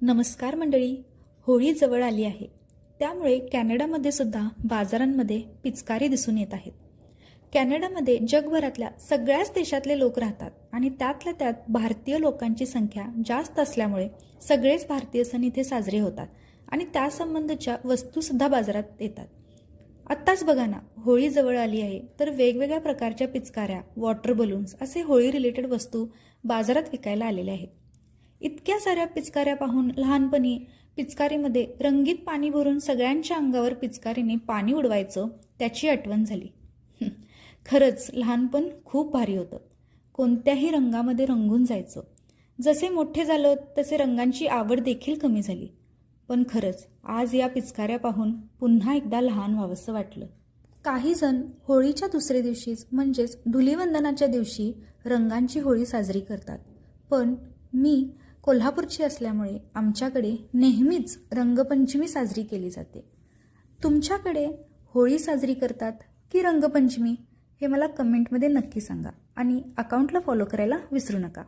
नमस्कार मंडळी. होळी जवळ आली आहे, त्यामुळे कॅनडामध्ये सुद्धा बाजारांमध्ये पिचकारी दिसून येत आहेत. कॅनडामध्ये जगभरातल्या सगळ्याच देशातले लोक राहतात आणि त्यातल्या त्यात भारतीय लोकांची संख्या जास्त असल्यामुळे सगळेच भारतीय सण इथे साजरे होतात आणि त्यासंबंधीच्या वस्तूसुद्धा बाजारात येतात. आत्ताच बघा ना, होळी जवळ आली आहे, तर वेगवेगळ्या प्रकारच्या पिचकाऱ्या, वॉटर बलून्स असे होळी रिलेटेड वस्तू बाजारात विकायला आलेल्या आहेत. इतक्या साऱ्या पिचकाऱ्या पाहून लहानपणी पिचकारीमध्ये रंगीत पाणी भरून सगळ्यांच्या अंगावर पिचकारीने पाणी उडवायचं त्याची आठवण झाली. खरंच लहानपण खूप भारी होतं. कोणत्याही रंगामध्ये रंगून जायचं. जसे मोठे झालो तसे रंगांची आवड देखील कमी झाली. पण खरंच आज या पिचकाऱ्या पाहून पुन्हा एकदा लहान व्हावंसं वाटलं. काही जण होळीच्या दुसऱ्या दिवशीच म्हणजेच धुलीवंदनाच्या दिवशी रंगांची होळी साजरी करतात. पण मी कोल्हापूरची असल्यामुळे आमच्याकडे नेहमीच रंगपंचमी साजरी केली जाते. तुमच्याकडे होळी साजरी करतात की रंगपंचमी हे मला कमेंटमध्ये नक्की सांगा आणि अकाउंटला फॉलो करायला विसरू नका.